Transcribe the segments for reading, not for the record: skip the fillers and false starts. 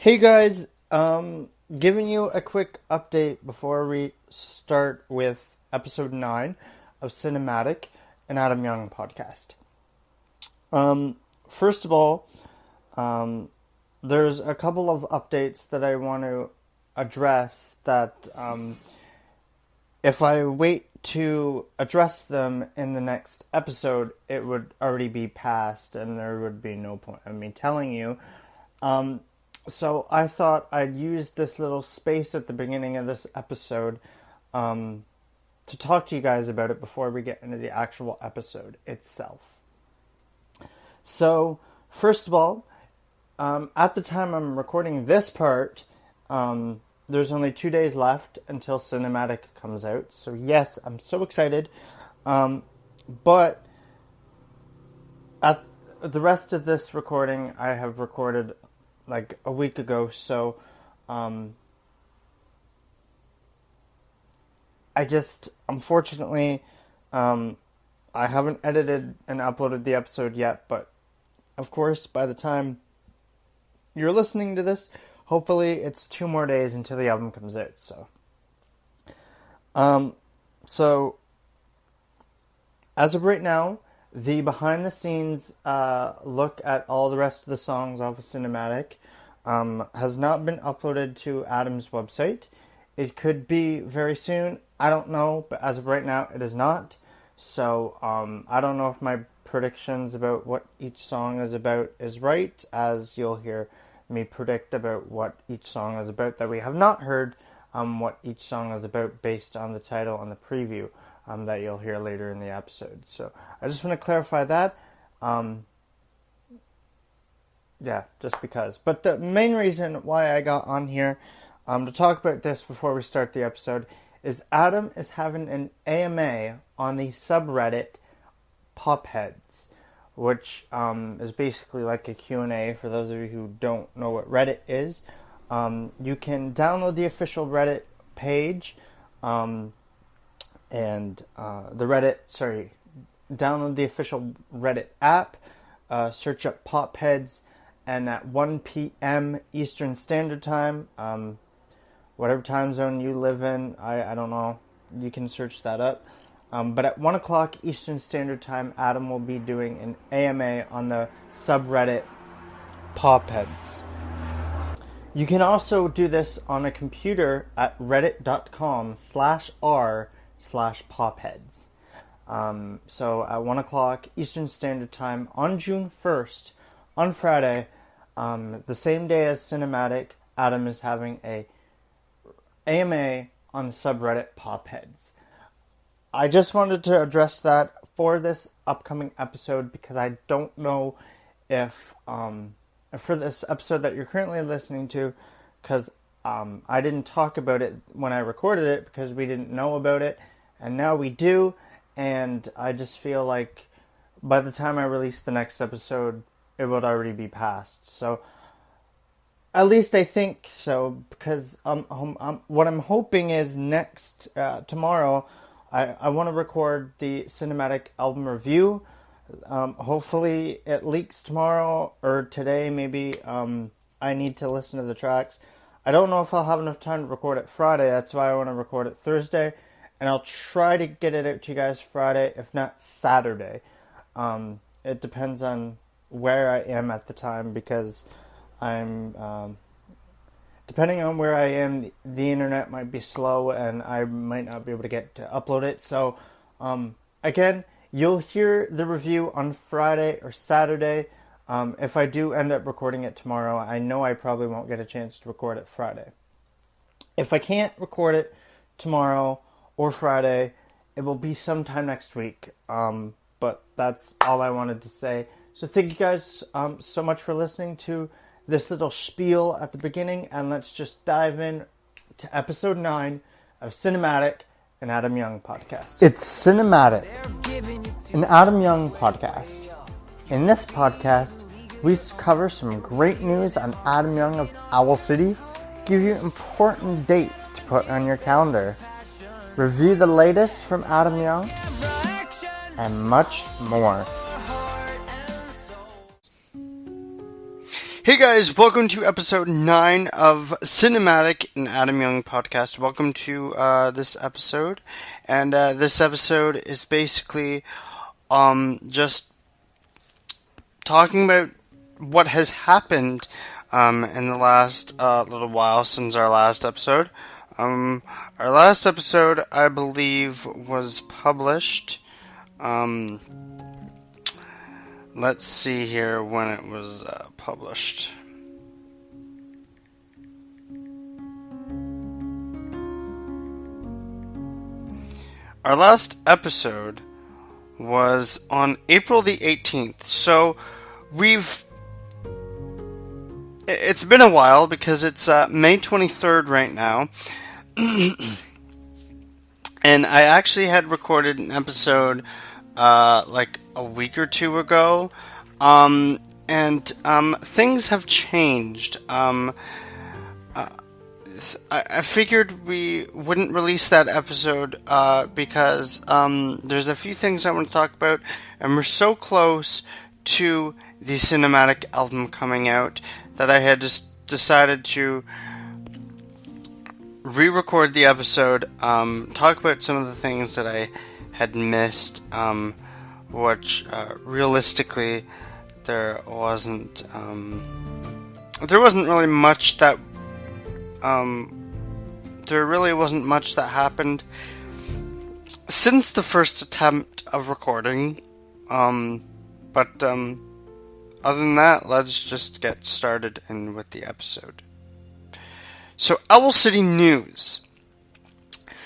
Hey guys, giving you a quick update before we start with episode 9 of Cinematic, an Adam Young podcast. First of all, there's a couple of updates that I want to address that if I wait to address them in the next episode, it would already be past and there would be no point in me telling you. So I thought I'd use this little space at the beginning of this episode to talk to you guys about it before we get into the actual episode itself. So, first of all, at the time I'm recording this part, there's only 2 days left until Cinematic comes out. So yes, I'm so excited. But at the rest of this recording, I have recorded like a week ago, so I just, unfortunately, I haven't edited and uploaded the episode yet, but of course, by the time you're listening to this, hopefully it's 2 more days until the album comes out, so as of right now, the behind-the-scenes look at all the rest of the songs off of Cinematic has not been uploaded to Adam's website. It could be very soon. I don't know, but as of right now, it is not. So I don't know if my predictions about what each song is about is right, as you'll hear me predict about what each song is about that we have not heard, what each song is about based on the title and the preview. That you'll hear later in the episode. So I just want to clarify that. Just because. But the main reason why I got on here to talk about this before we start the episode is Adam is having an AMA on the subreddit Popheads, which is basically like a Q&A for those of you who don't know what Reddit is. You can download the official Reddit page download the official Reddit app, search up Popheads, and at 1 p.m. Eastern Standard Time, whatever time zone you live in, I don't know, you can search that up. But at 1 o'clock Eastern Standard Time, Adam will be doing an AMA on the subreddit Popheads. You can also do this on a computer at reddit.com/r/popheads. So at 1 o'clock Eastern Standard Time on June 1st, on Friday, the same day as Cinematic, Adam is having a AMA on the subreddit Popheads. I just wanted to address that for this upcoming episode because I don't know if for this episode that you're currently listening to, because I didn't talk about it when I recorded it because we didn't know about it, and now we do, and I just feel like by the time I release the next episode, it would already be past. So, at least I think so, because what I'm hoping is tomorrow, I want to record the Cinematic album review. Hopefully it leaks tomorrow or today maybe. I need to listen to the tracks. I don't know if I'll have enough time to record it Friday. That's why I want to record it Thursday. And I'll try to get it out to you guys Friday, if not Saturday. It depends on where I am at the time because I'm... depending on where I am, the internet might be slow and I might not be able to get to upload it. So, again, you'll hear the review on Friday or Saturday. If I do end up recording it tomorrow, I know I probably won't get a chance to record it Friday. If I can't record it tomorrow or Friday, it will be sometime next week. But that's all I wanted to say. So thank you guys so much for listening to this little spiel at the beginning, and let's just dive in to episode 9 of Cinematic, an Adam Young podcast. It's Cinematic, an Adam Young podcast. In this podcast, we cover some great news on Adam Young of Owl City, give you important dates to put on your calendar, review the latest from Adam Young, and much more. Hey guys, welcome to episode 9 of Cinematic, an Adam Young podcast. Welcome to this episode. And this episode is basically just talking about what has happened in the last little while since our last episode. Our last episode, I believe, was published. Let's see here when it was published. Our last episode was on April the 18th. So it's been a while because it's May 23rd right now. And I actually had recorded an episode like a week or two ago, and things have changed. I figured we wouldn't release that episode because there's a few things I want to talk about, and we're so close to the cinematic album coming out that I had just decided to re-record the episode, talk about some of the things that I had missed, which realistically there wasn't really much that happened since the first attempt of recording, but other than that, let's just get started with the episode. So, Owl City News.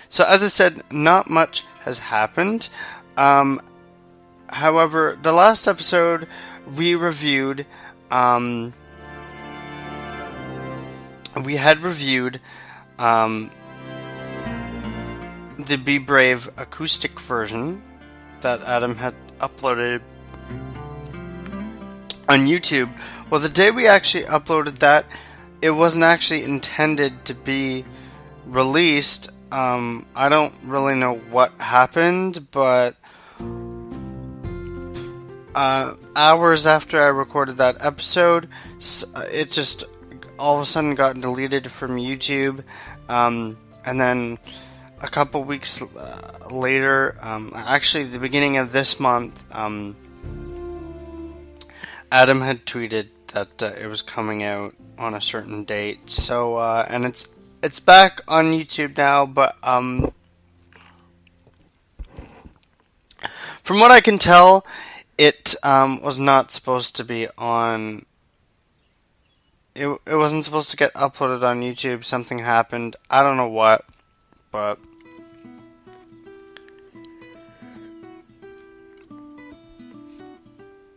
So, as I said, not much has happened. However, the last episode we reviewed, we had reviewed the Be Brave acoustic version that Adam had uploaded on YouTube. Well, the day we actually uploaded that, it wasn't actually intended to be released. I don't really know what happened, but hours after I recorded that episode, it just all of a sudden got deleted from YouTube, and then a couple weeks later, actually the beginning of this month, Adam had tweeted that it was coming out on a certain date. So, and it's back on YouTube now, but from what I can tell, it was not supposed to be on. It wasn't supposed to get uploaded on YouTube. Something happened. I don't know what, but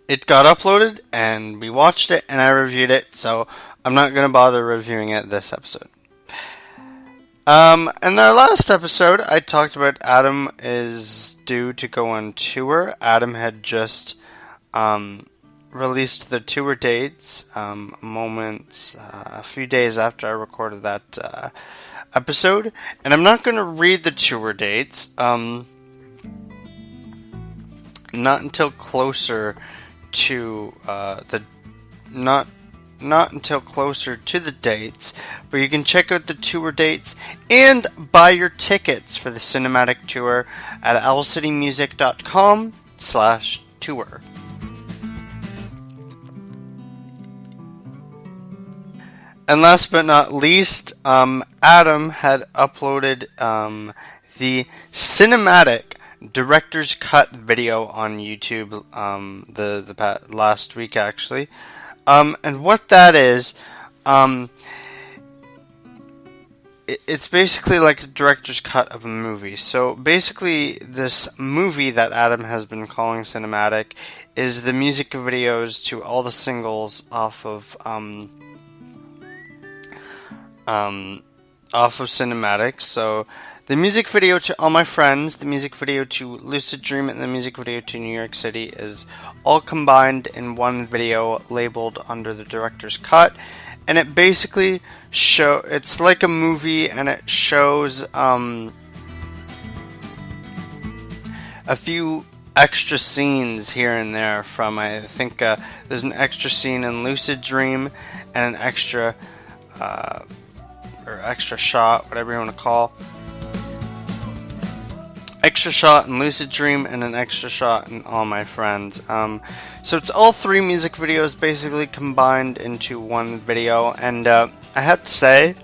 it got uploaded, and we watched it, and I reviewed it, so I'm not going to bother reviewing it this episode. In our last episode, I talked about Adam is due to go on tour. Adam had just released the tour dates a few days after I recorded that episode, and I'm not going to read the tour dates not until closer to the dates, but you can check out the tour dates and buy your tickets for the cinematic tour at owlcitymusic.com/tour. And last but not least, Adam had uploaded the cinematic director's cut video on YouTube the last week, actually. And what that is, it's basically like a director's cut of a movie. So basically, this movie that Adam has been calling cinematic is the music videos to all the singles off of Cinematic. So the music video to All My Friends, the music video to Lucid Dream, and the music video to New York City is all combined in one video labeled under the director's cut. And it basically it's like a movie, and it shows a few extra scenes here and there from, I think there's an extra scene in Lucid Dream, and an extra or extra shot, whatever you want to call. Extra shot in Lucid Dream and an extra shot in All My Friends. So it's all 3 music videos basically combined into one video, and I have to say,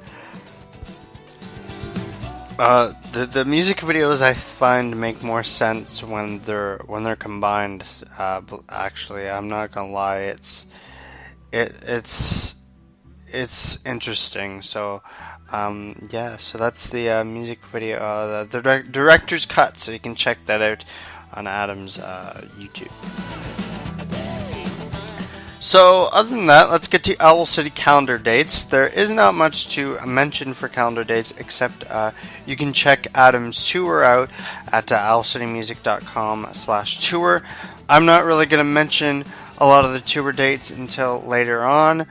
the music videos I find make more sense when they're combined. Actually, I'm not gonna lie, it's interesting. So. Yeah, so that's the music video, the director's cut, so you can check that out on Adam's YouTube. So, other than that, let's get to Owl City calendar dates. There is not much to mention for calendar dates, except you can check Adam's tour out at owlcitymusic.com/tour. I'm not really going to mention a lot of the tour dates until later on,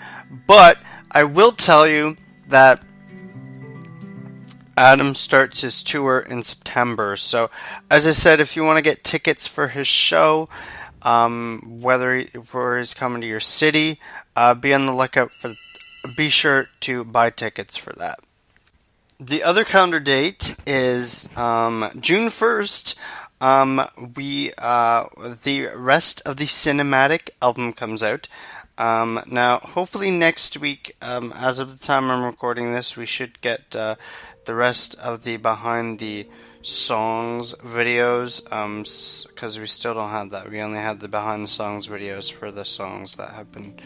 but I will tell you that Adam starts his tour in September. So, as I said, if you want to get tickets for his show, whether he's coming to your city, be on the lookout for. Be sure to buy tickets for that. The other calendar date is June 1st. The rest of the Cinematic album comes out. Now, hopefully next week, as of the time I'm recording this, we should get the rest of the behind the songs videos, because we still don't have that. We only have the behind the songs videos for the songs that have been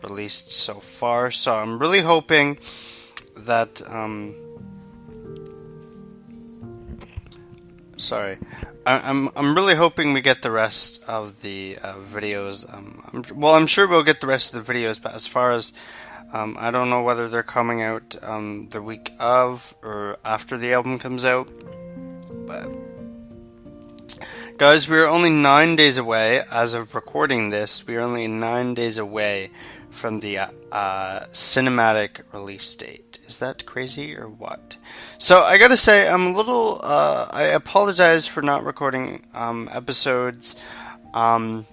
released so far. So I'm really hoping that I'm really hoping we get the rest of the videos. I'm sure we'll get the rest of the videos, but as far as I don't know whether they're coming out the week of or after the album comes out. But guys, we're only 9 days away as of recording this. We're only 9 days away from the cinematic release date. Is that crazy or what? So I gotta say, I'm a little. I apologize for not recording episodes. I'm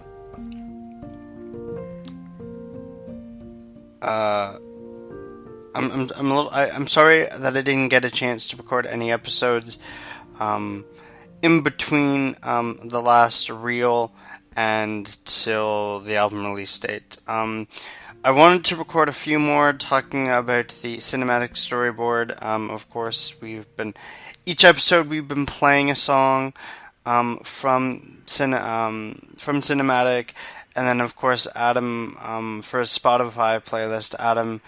sorry that I didn't get a chance to record any episodes in between the last reel and till the album release date. I wanted to record a few more talking about the cinematic storyboard. Of course, each episode we've been playing a song from cinematic. And then, of course, Adam, for his Spotify playlist, Adam,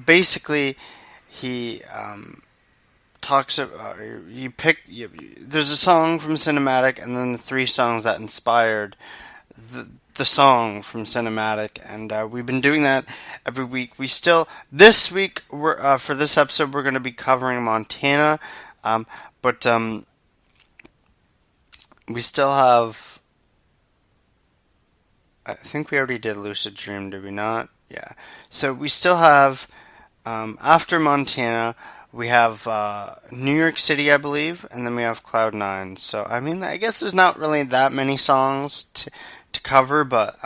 basically, he talks about, there's a song from Cinematic, and then the 3 songs that inspired the song from Cinematic, and we've been doing that every week. This week, for this episode, we're going to be covering Montana, but we still have, I think we already did Lucid Dream, did we not? Yeah. So we still have, after Montana, we have New York City, I believe, and then we have Cloud 9. So, I mean, I guess there's not really that many songs to cover, but,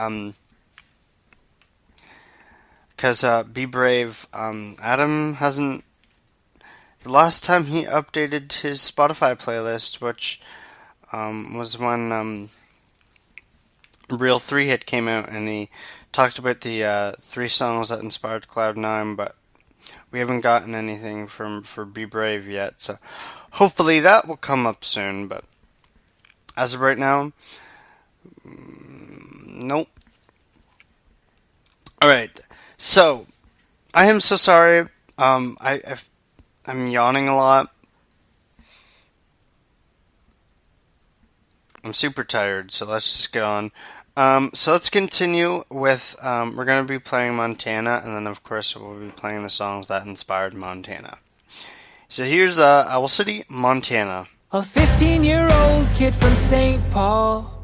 because Be Brave, Adam hasn't, the last time he updated his Spotify playlist, which was when Real 3 hit came out, and he talked about the 3 songs that inspired Cloud 9, but we haven't gotten anything for Be Brave yet, so hopefully that will come up soon, but as of right now, nope. Alright, so, I am so sorry, I'm yawning a lot. I'm super tired, so let's just get on. So let's continue with, we're going to be playing Montana, and then of course we'll be playing the songs that inspired Montana. So here's Owl City, Montana. A 15-year-old kid from St. Paul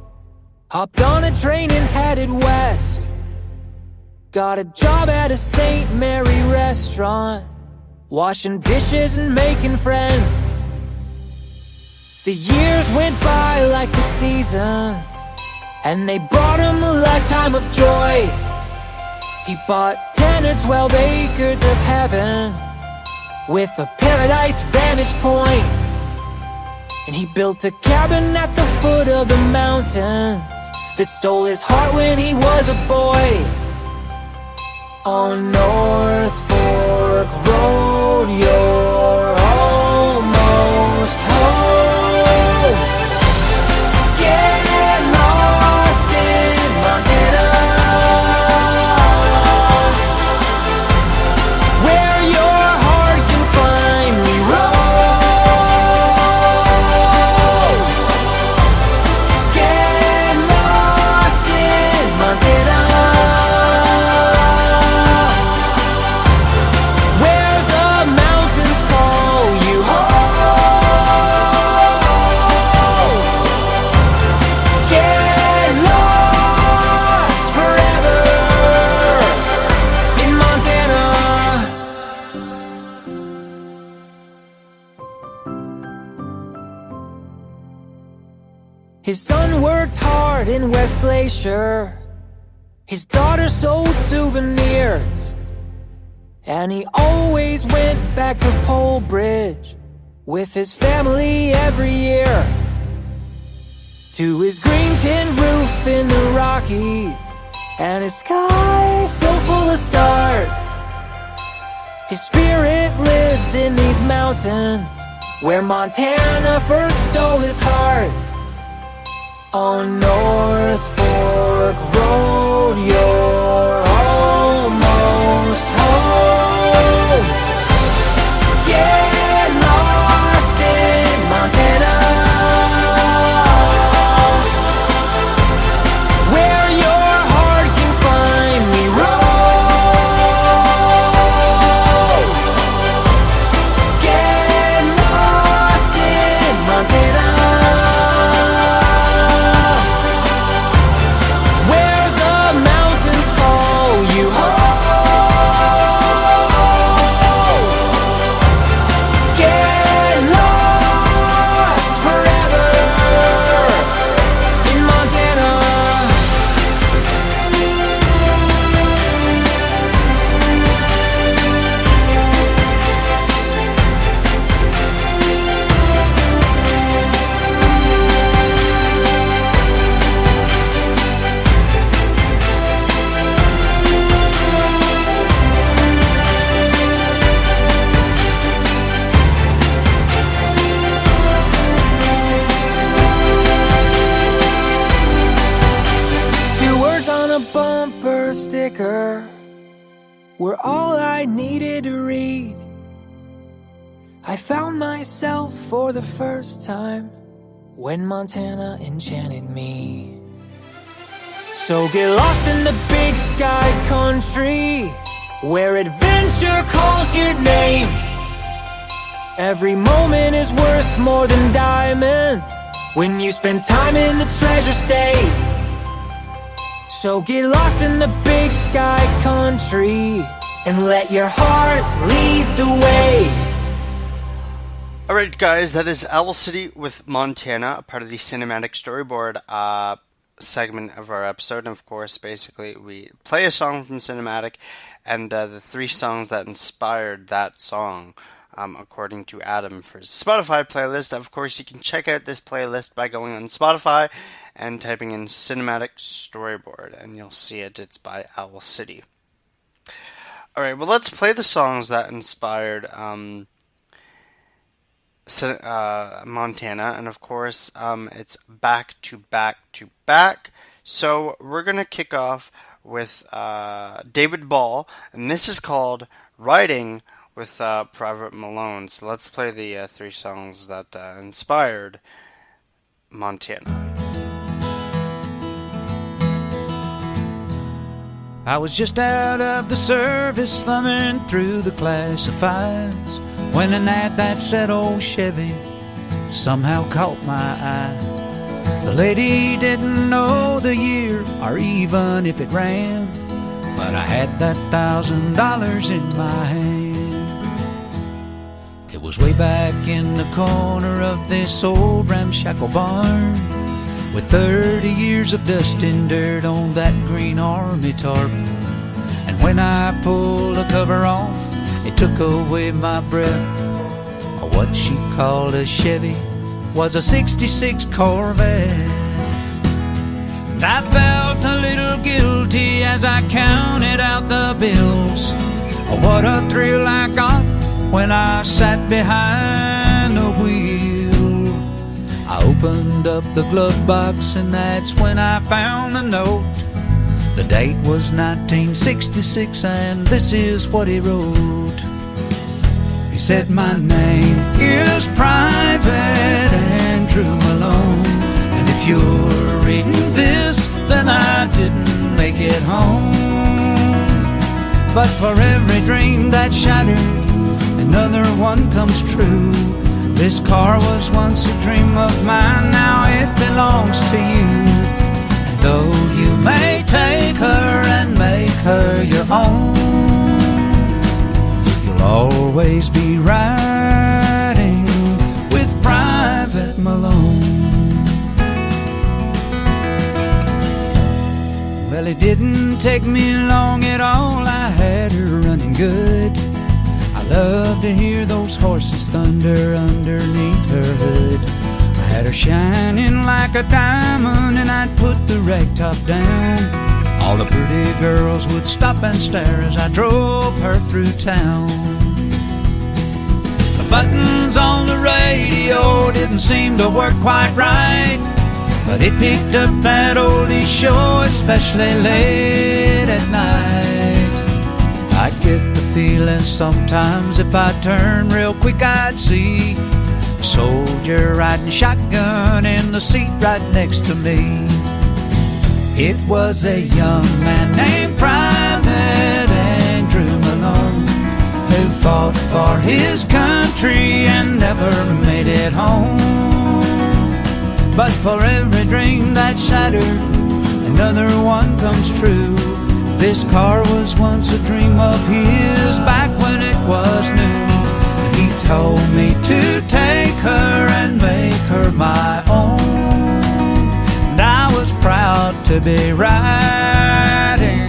hopped on a train and headed west. Got a job at a St. Mary restaurant, washing dishes and making friends. The years went by like the seasons, and they brought him a lifetime of joy. He bought 10 or 12 acres of heaven with a paradise vantage point. And he built a cabin at the foot of the mountains that stole his heart when he was a boy. On North Fork Road, you're almost home. Get lost in Montana, where your heart can finally roam. Get lost in Montana, where the mountains call you home. Get lost forever in Montana. His son worked hard in West Glacier. His daughter sold souvenirs. And he always went back to Pole Bridge with his family every year. To his green tin roof in the Rockies and his sky so full of stars. His spirit lives in these mountains where Montana first stole his heart. On North Fork Road, you're almost home. Get lost in Montana, where your heart can finally roam. Get lost in Montana, where the mountains call you home. Get lost forever in Montana. Two words on a bumper sticker were all I needed to read. I found myself for the first time when Montana enchanted me. So get lost in the big sky country where adventure calls your name. Every moment is worth more than diamonds when you spend time in the treasure state. So get lost in the big sky country and let your heart lead the way. Alright guys, that is Owl City with Montana, a part of the cinematic storyboard segment of our episode. And of course, basically, we play a song from cinematic and the 3 songs that inspired that song, according to Adam for his Spotify playlist. Of course, you can check out this playlist by going on Spotify and typing in cinematic storyboard, and you'll see it. It's by Owl City. Alright, well, let's play the songs that inspired Montana, and of course, it's back to back to back. So we're gonna kick off with David Ball, and this is called "Riding with Private Malone." So let's play the 3 songs that inspired Montana. I was just out of the service, thumbing through the classifieds, when an ad that said old Chevy somehow caught my eye. The lady didn't know the year or even if it ran, but I had that $1,000 in my hand. It was way back in the corner of this old ramshackle barn, with 30 years of dust and dirt on that green army tarp. And when I pulled the cover off, it took away my breath. What she called a Chevy was a '66 Corvette. And I felt a little guilty as I counted out the bills. What a thrill I got when I sat behind the wheel. I opened up the glove box and that's when I found the note. The date was 1966 and this is what he wrote. He said, my name is Private Andrew Malone, and if you're reading this, then I didn't make it home. But for every dream that shattered, another one comes true. This car was once a dream of mine, now it belongs to you. Though you may take her and make her your own, always be riding with Private Malone. Well, it didn't take me long at all, I had her running good. I love to hear those horses thunder underneath her hood. I had her shining like a diamond and I'd put the rag top down. All the pretty girls would stop and stare as I drove her through town. The buttons on the radio didn't seem to work quite right, but it picked up that oldie show, especially late at night. I get the feeling sometimes if I turn real quick I'd see a soldier riding shotgun in the seat right next to me. It was a young man named Private Andrew Malone who fought for his country and never made it home. But for every dream that shattered, another one comes true. This car was once a dream of his back when it was new. And he told me to take her and make her my own. And I was proud to be riding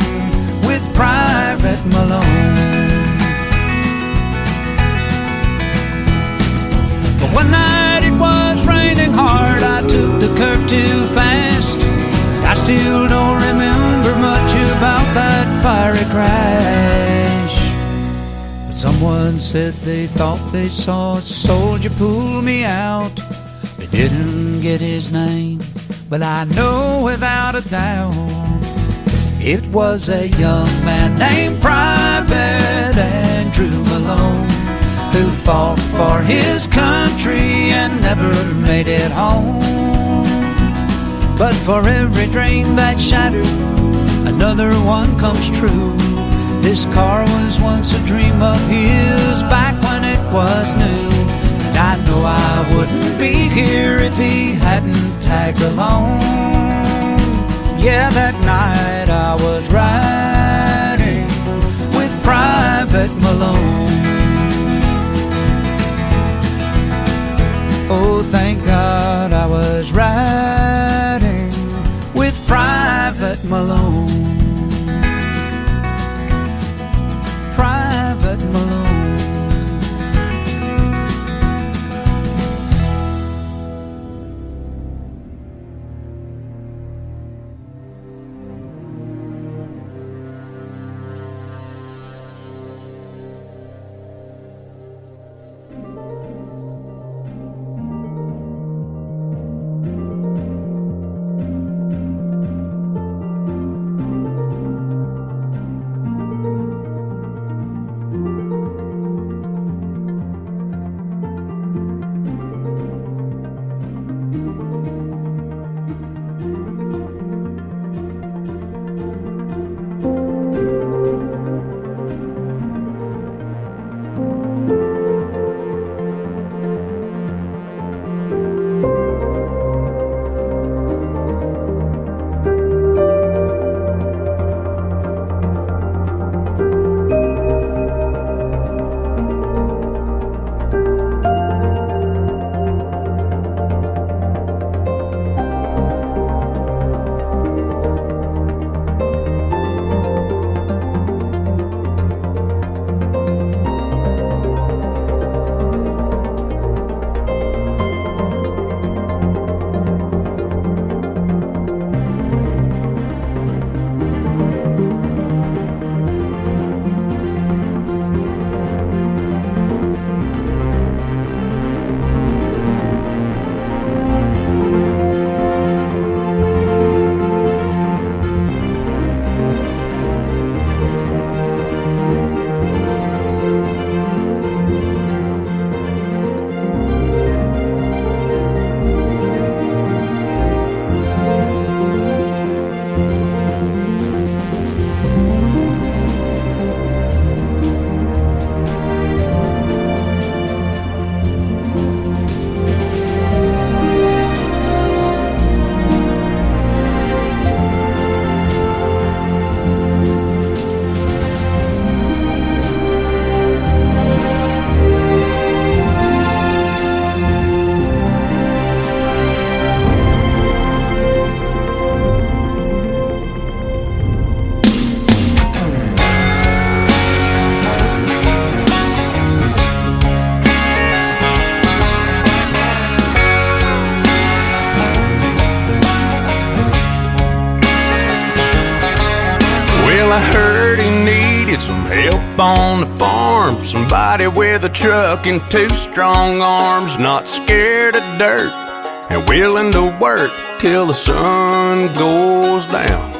with Private Malone. But one night it was raining hard, I took the curve too fast. I still don't remember much about that fiery crash, but someone said they thought they saw a soldier pull me out. They didn't get his name, but I know without a doubt it was a young man named Private Andrew Malone who fought for his country and never made it home. But for every dream that shattered, another one comes true. This car was once a dream of his back when it was new. And I know I wouldn't be here if he hadn't tagged along. Yeah, that night I was riding with Private Malone. Oh, thank God I was riding with Private Malone. Private Malone. I heard he needed some help on the farm. Somebody with a truck and 2 strong arms, not scared of dirt and willing to work till the sun goes down.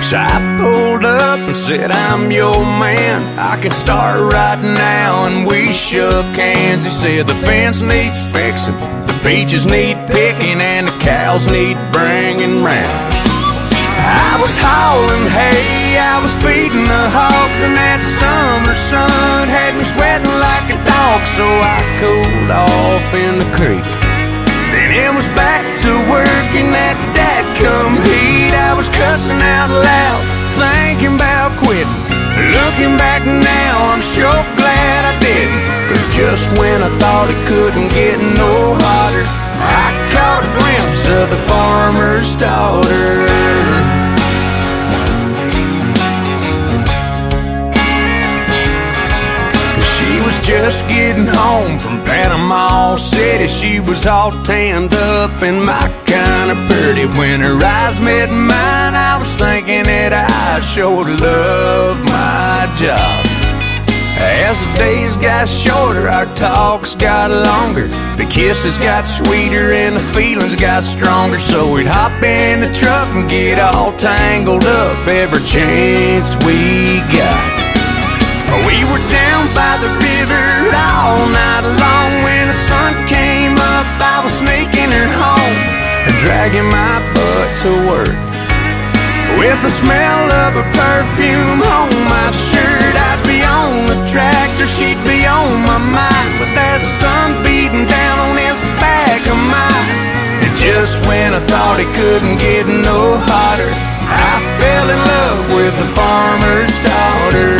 So I pulled up and said, I'm your man, I can start right now. And we shook hands. He said the fence needs fixing, the peaches need picking, and the cows need bringing round. I was hauling hay, I was feeding the hogs, and that summer sun had me sweating like a dog. So I cooled off in the creek. Then it was back to work in that dadgum heat. I was cussing out loud, thinking about quitting. Looking back now, I'm sure glad I didn't. 'Cause just when I thought it couldn't get no hotter, I caught a glimpse of the farmer's daughter. She was just getting home from Panama City. She was all tanned up and my kind of pretty. When her eyes met mine, I was thinking that I sure love my job. As the days got shorter, our talks got longer. The kisses got sweeter and the feelings got stronger. So we'd hop in the truck and get all tangled up every chance we got. We were down by the river all night long. When the sun came up, I was sneaking her home and dragging my butt to work. With the smell of her perfume on my shirt, I'd be on the tractor, she'd be on my mind, with that sun beating down on this back of mine. And just when I thought it couldn't get no hotter, I fell in love with the farmer's daughter.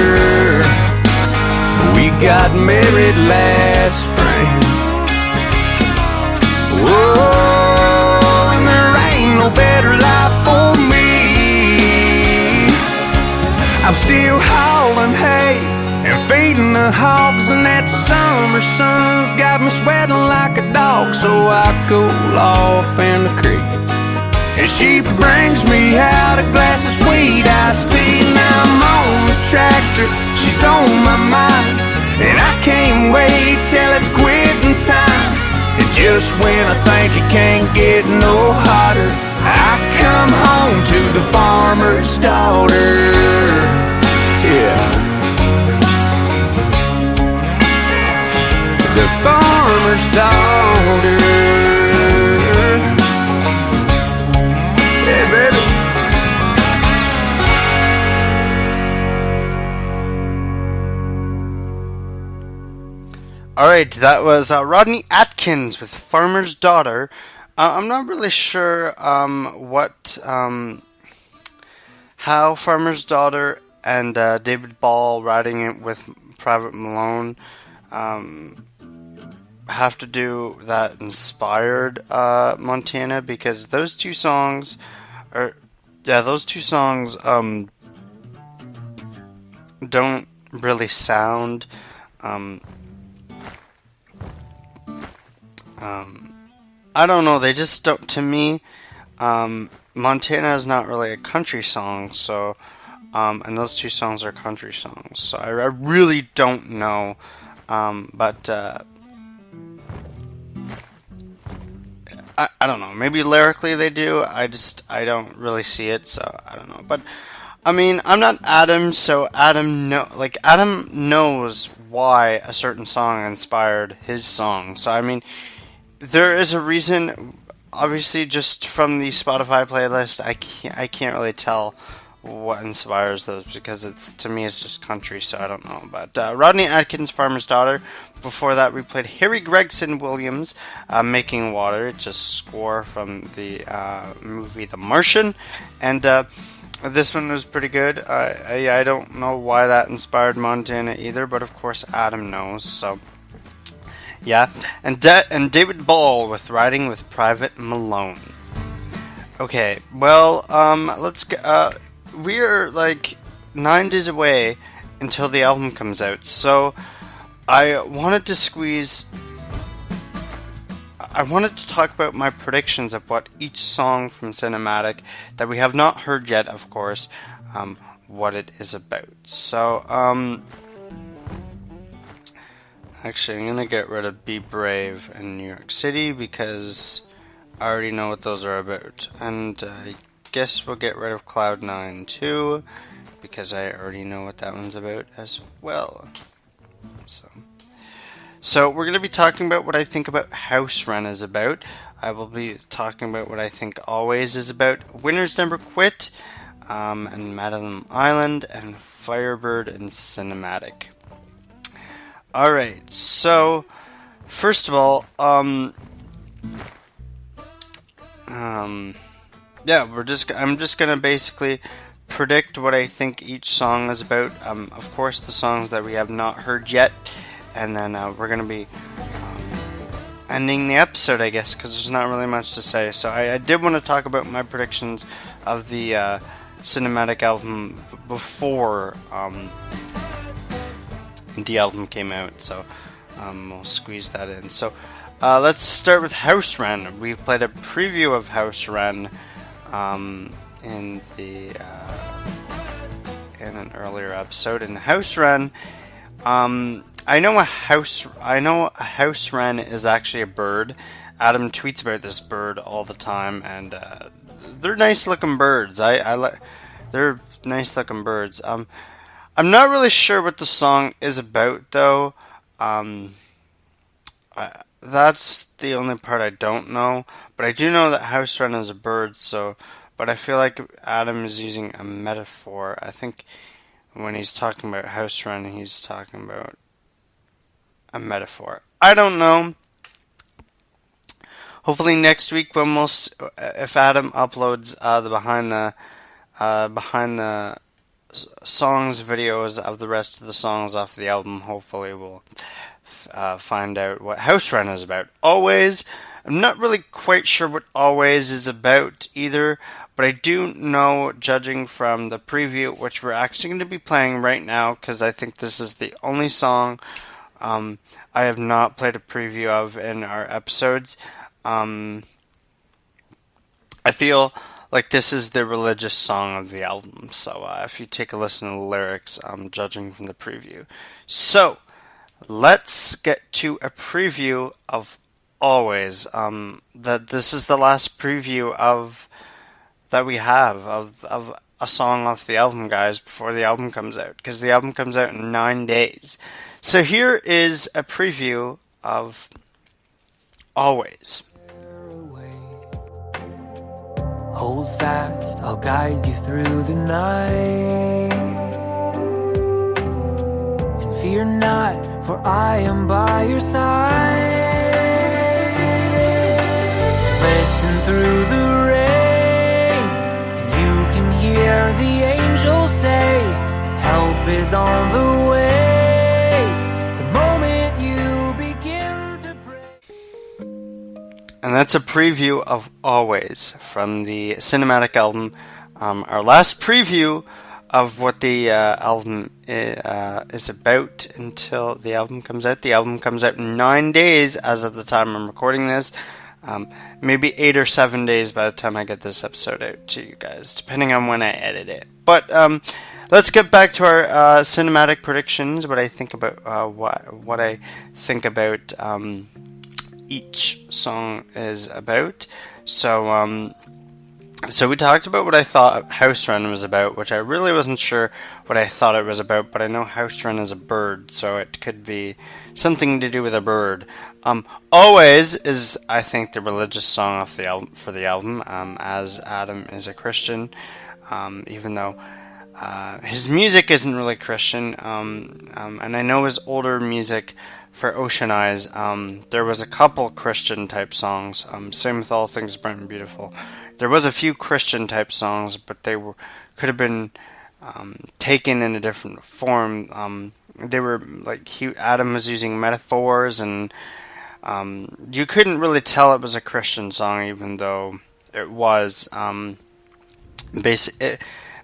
We got married last spring. Whoa, and there ain't no better life for me. I'm still hauling hay and feeding the hogs, and that summer sun's got me sweating like a dog. So I cool off in the creek, and she brings me out a glass of sweet iced tea. Now I'm on the tractor, she's on my mind, and I can't wait till it's quitting time. And just when I think it can't get no hotter, I come home to the farmer's daughter. Yeah, the farmer's daughter. Yeah, baby. Alright, that was Rodney Atkins with Farmer's Daughter. I'm not really sure how Farmer's Daughter and David Ball writing it with Private Malone have to do that inspired Montana, because those two songs don't really sound I don't know, they just don't, to me, Montana is not really a country song, so, and those two songs are country songs, so I really don't know, but, I don't know, maybe lyrically they do, I don't really see it, so I don't know, but, I mean, I'm not Adam, so Adam knows why a certain song inspired his song, so I mean, there is a reason, obviously, just from the Spotify playlist, I can't really tell what inspires those, because to me it's just country, so I don't know. But Rodney Atkins, Farmer's Daughter. Before that, we played Harry Gregson Williams, Making Water. It's a score from the movie The Martian, and this one was pretty good. I don't know why that inspired Montana either, but of course Adam knows, so... Yeah, and David Ball with Riding with Private Malone. Okay, well, let's go. We're like 9 days away until the album comes out, so I wanted to talk about my predictions of what each song from Cinematic that we have not heard yet, of course, what it is about. So, actually, I'm gonna get rid of Be Brave and New York City because I already know what those are about. And I guess we'll get rid of Cloud9 too because I already know what that one's about as well. So we're going to be talking about what I think about House Run is about. I will be talking about what I think Always is about, Winners Never Quit, and Madam Island, and Firebird and Cinematic. Alright, so first of all, yeah, I'm just gonna basically predict what I think each song is about. Of course, the songs that we have not heard yet, and then we're gonna be ending the episode, I guess, because there's not really much to say. So I did want to talk about my predictions of the cinematic album before the album came out. So we'll squeeze that in. So let's start with House Run. We played a preview of House Run in an earlier episode. In House Run, I know a house wren is actually a bird. Adam tweets about this bird all the time, and they're nice looking birds. They're nice looking birds. I'm not really sure what the song is about though. That's the only part I don't know. But I do know that house wren is a bird. But I feel like Adam is using a metaphor. I think when he's talking about house wren, he's talking about a metaphor. I don't know. Hopefully next week when if Adam uploads the behind the songs videos of the rest of the songs off the album, hopefully we'll find out what House Run is about. Always, I'm not really quite sure what Always is about either, but I do know, judging from the preview, which we're actually going to be playing right now, because I think this is the only song I have not played a preview of in our episodes. I feel like this is the religious song of the album. So if you take a listen to the lyrics, judging from the preview. So let's get to a preview of Always. That this is the last preview that we have of a song off the album, guys, before the album comes out, because the album comes out in 9 days. So here is a preview of Always. Hold fast, I'll guide you through the night. And fear not, for I am by your side. Listen through the rain, and you can hear the angels say, help is on the way, the moment you begin to pray. And that's a preview of Always from the cinematic album. Our last preview of what the album is about until the album comes out. The album comes out in 9 days as of the time I'm recording this. Maybe 8 or 7 days by the time I get this episode out to you guys, depending on when I edit it. But let's get back to our cinematic predictions. What I think about what I think about each song is about. So we talked about what I thought House Run was about, which I really wasn't sure what I thought it was about, but I know House Run is a bird, so it could be something to do with a bird. Always is, I think, the religious song off the album for the album, as Adam is a Christian, even though his music isn't really Christian, and I know his older music for Ocean Eyes, there was a couple Christian type songs, same with All Things Bright and Beautiful. There was a few Christian type songs, but they could have been taken in a different form. They were like Adam was using metaphors, and you couldn't really tell it was a Christian song, even though it was.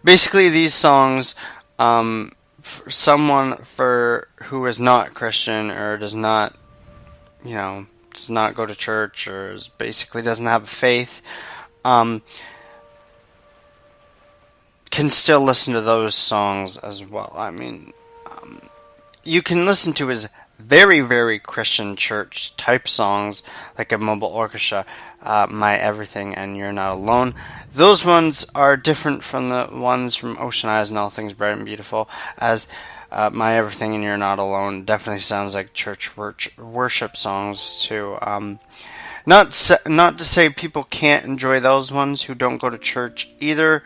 Basically, these songs, for someone who is not Christian or does not go to church or basically doesn't have faith, can can still listen to those songs as well. I mean, you can listen to his very, very Christian church type songs, like a Mobile Orchestra, My Everything and You're Not Alone. Those ones are different from the ones from Ocean Eyes and All Things Bright and Beautiful, as My Everything and You're Not Alone definitely sounds like church worship songs too. Not to say people can't enjoy those ones who don't go to church either,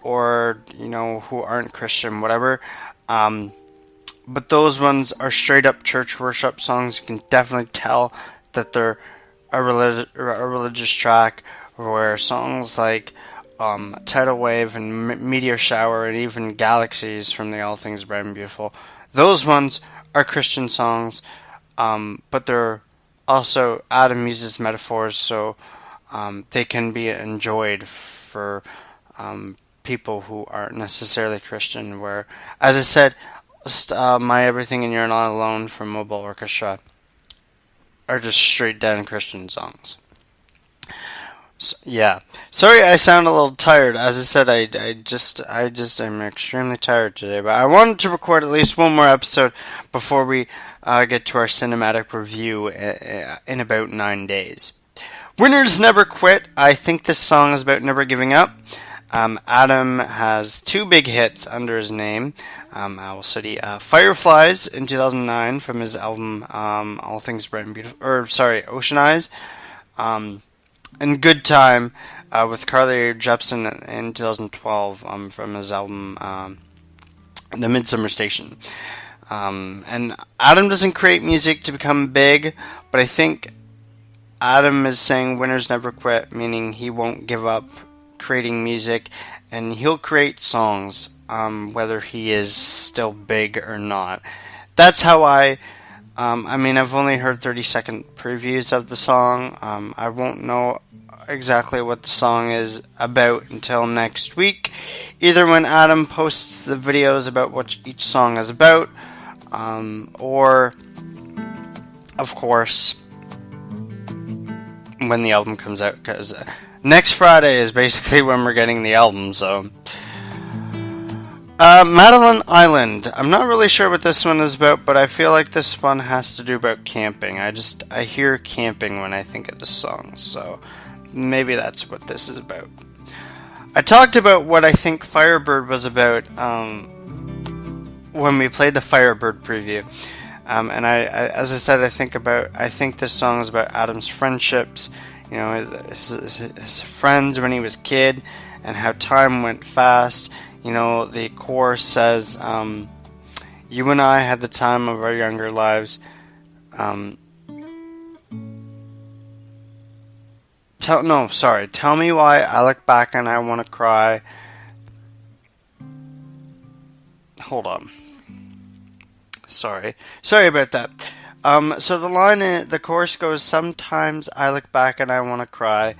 or who aren't Christian, whatever. But those ones are straight up church worship songs. You can definitely tell that they're a religious track, where songs like Tidal Wave and Meteor Shower and even Galaxies from the All Things Bright and Beautiful, those ones are Christian songs, but they're also Adam uses metaphors, so they can be enjoyed for people who aren't necessarily Christian, where, as I said, My Everything and You're Not Alone from Mobile Orchestra are just straight down Christian songs. So, yeah. Sorry I sound a little tired. As I said, I just am extremely tired today, but I wanted to record at least one more episode before we get to our cinematic review in about 9 days. Winners Never Quit. I think this song is about never giving up. Adam has 2 big hits under his name. Owl City, Fireflies in 2009 from his album All Things Bright and Beautiful, Ocean Eyes, and Good Time with Carly Rae Jepsen in 2012 from his album The Midsummer Station. And Adam doesn't create music to become big, but I think Adam is saying winners never quit, meaning he won't give up creating music, and he'll create songs whether he is still big or not. That's how I've only heard 30-second previews of the song. I won't know exactly what the song is about until next week, either when Adam posts the videos about what each song is about, or of course when the album comes out, because next Friday is basically when we're getting the album. So Madeline Island. I'm not really sure what this one is about, but I feel like this one has to do about camping. I hear camping when I think of this song, so maybe that's what this is about. I talked about what I think Firebird was about when we played the Firebird preview, and I as I said, I think this song is about Adam's friendships, his friends when he was a kid, and how time went fast. The chorus says, you and I had the time of our younger lives. Tell me why I look back and I want to cry. Hold on. Sorry about that. So the chorus goes, sometimes I look back and I want to cry.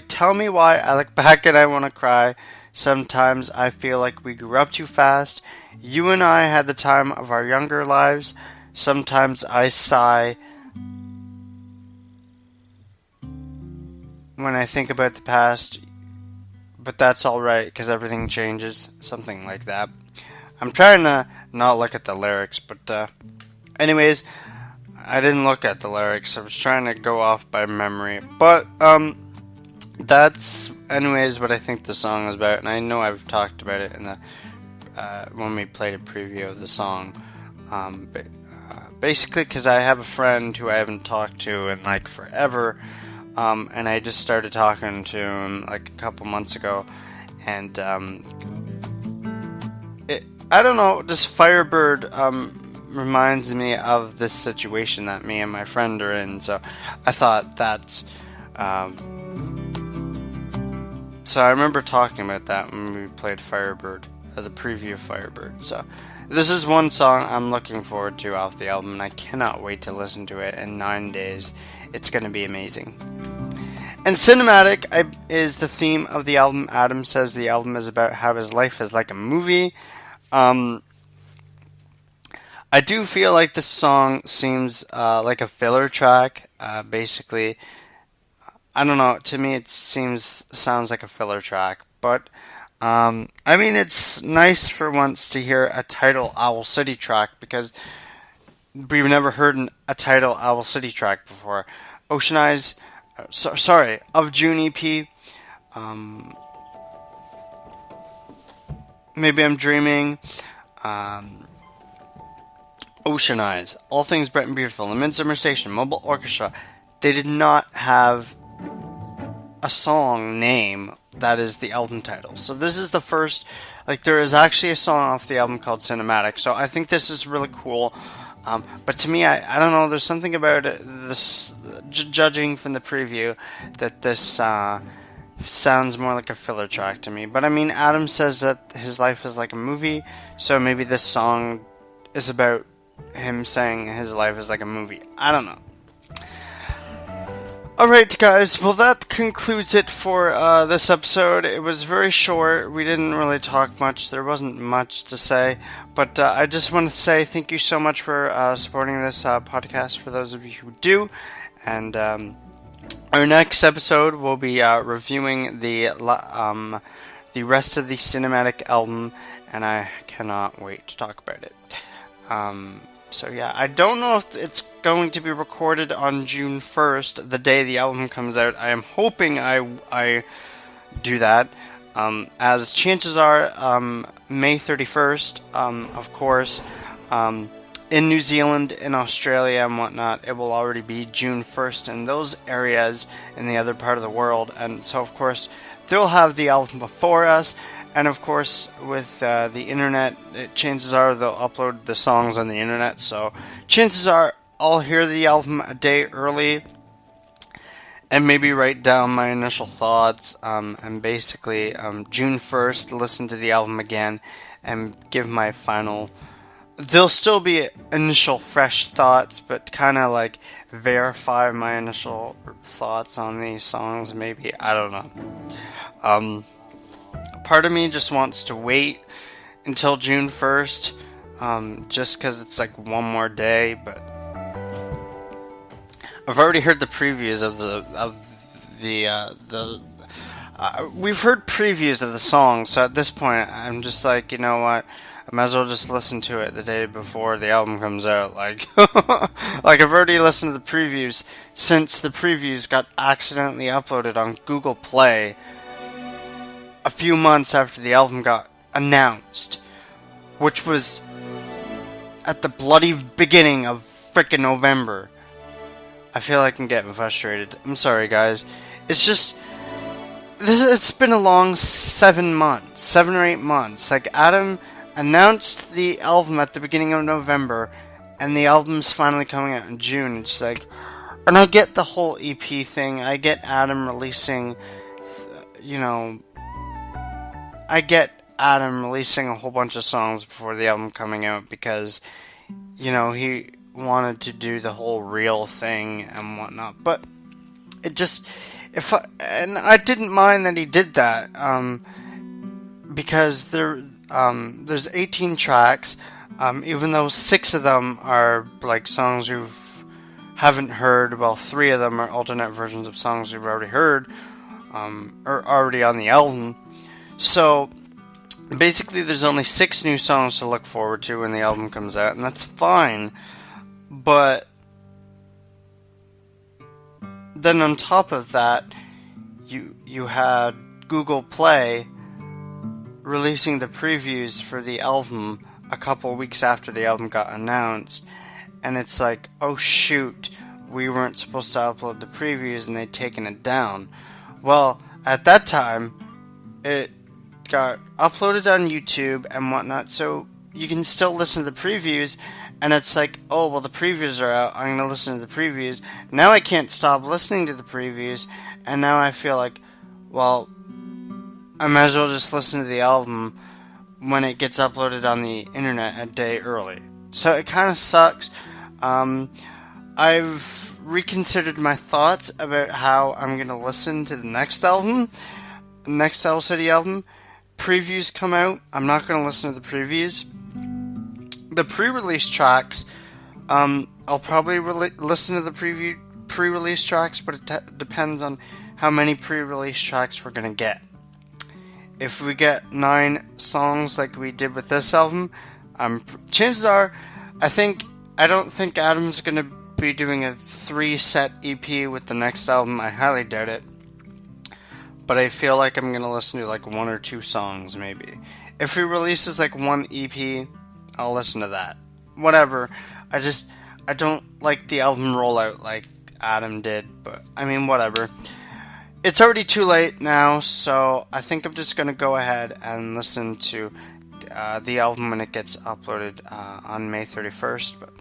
Tell me why I look back and I want to cry. Sometimes I feel like we grew up too fast. You and I had the time of our younger lives. Sometimes I sigh when I think about the past, but that's alright because everything changes. Something like that. I'm trying to not look at the lyrics, but anyways, I didn't look at the lyrics. I was trying to go off by memory, but that's anyways what I think the song is about, and I know I've talked about it in the when we played a preview of the song. Basically, because I have a friend who I haven't talked to in like forever, and I just started talking to him like a couple months ago, and I don't know, this Firebird reminds me of this situation that me and my friend are in, so I thought that's so I remember talking about that when we played Firebird, the preview of Firebird. So this is one song I'm looking forward to off the album, and I cannot wait to listen to it in 9 days. It's going to be amazing. And cinematic is the theme of the album. Adam says the album is about how his life is like a movie. I do feel like this song seems like a filler track, basically. I don't know, to me it sounds like a filler track, but I mean, it's nice for once to hear a title Owl City track, because we've never heard a title Owl City track before. Ocean Eyes, of June EP. Maybe I'm Dreaming. Ocean Eyes, All Things Bright and Beautiful, The Midsummer Station, Mobile Orchestra. They did not have a song name that is the album title. So this is the first, there is actually a song off the album called Cinematic. So I think this is really cool. But to me, I don't know, there's something about it, this, judging from the preview, that this sounds more like a filler track to me. But I mean, Adam says that his life is like a movie, so maybe this song is about him saying his life is like a movie. I don't know. Alright guys, well that concludes it for this episode. It was very short, we didn't really talk much, there wasn't much to say, but I just want to say thank you so much for supporting this podcast, for those of you who do, and our next episode will be reviewing the rest of the Cinematic album, and I cannot wait to talk about it. So yeah, I don't know if it's going to be recorded on June 1st, the day the album comes out. I am hoping I do that, as chances are May 31st, of course, in New Zealand, in Australia and whatnot, it will already be June 1st in those areas in the other part of the world, and so of course they'll have the album before us. And of course, with the internet, chances are they'll upload the songs on the internet, so chances are I'll hear the album a day early and maybe write down my initial thoughts, and basically June 1st listen to the album again and give my final. There'll still be initial fresh thoughts, but kind of like verify my initial thoughts on these songs, maybe. I don't know. Part of me just wants to wait until June 1st, just because it's like one more day, but I've already heard the previews of we've heard previews of the song, so at this point I'm just like, you know what, I might as well just listen to it the day before the album comes out. Like I've already listened to the previews since the previews got accidentally uploaded on Google Play a few months after the album got announced, which was at the bloody beginning of frickin' November. I feel like I'm getting frustrated. I'm sorry, guys. It's just it's been a long 7 or 8 months. Like, Adam announced the album at the beginning of November, and the album's finally coming out in June. It's like, and I get the whole EP thing. I get Adam releasing, I get Adam releasing a whole bunch of songs before the album coming out because, he wanted to do the whole real thing and whatnot. But it just, and I didn't mind that he did that, because there's 18 tracks, even though 6 of them are like songs you haven't heard. Well, 3 of them are alternate versions of songs we've already heard, or already on the album. So, basically there's only 6 new songs to look forward to when the album comes out, and that's fine. But then on top of that, you had Google Play releasing the previews for the album a couple weeks after the album got announced, and it's like, oh shoot, we weren't supposed to upload the previews and they'd taken it down. Well, at that time, it got uploaded on YouTube and whatnot, so you can still listen to the previews, and it's like, oh, well, the previews are out, I'm going to listen to the previews. Now I can't stop listening to the previews, and now I feel like, well, I might as well just listen to the album when it gets uploaded on the internet a day early. So it kind of sucks. I've reconsidered my thoughts about how I'm going to listen to the next album, next Owl City album. Previews come out, I'm not going to listen to the previews. The pre-release tracks, I'll probably listen to the pre-release tracks, but it depends on how many pre-release tracks we're going to get. if we get 9 songs like we did with this album, chances are, I don't think Adam's gonna be doing a 3-set EP with the next album. I highly doubt it. But I feel like I'm gonna listen to like 1 or 2 songs maybe. If he releases like 1 EP, I'll listen to that. Whatever. I don't like the album rollout like Adam did, but I mean, whatever. It's already too late now, so I think I'm just gonna go ahead and listen to the album when it gets uploaded on May 31st. But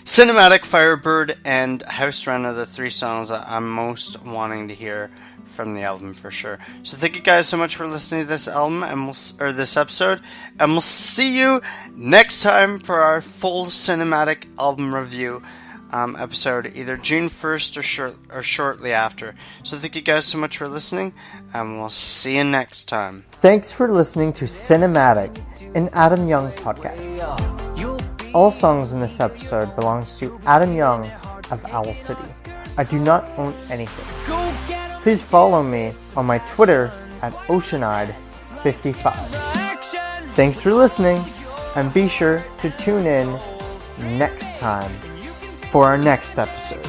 Cinematic, Firebird, and House Run are the 3 songs that I'm most wanting to hear from the album for sure. So thank you guys so much for listening to this album or this episode, and we'll see you next time for our full cinematic album review episode, either June 1st or shortly after. So thank you guys so much for listening, and we'll see you next time. Thanks for listening to Cinematic, an Adam Young podcast. All songs in this episode belongs to Adam Young of Owl City. I do not own anything. Please follow me on my Twitter at Oceanide55. Thanks for listening, and be sure to tune in next time for our next episode.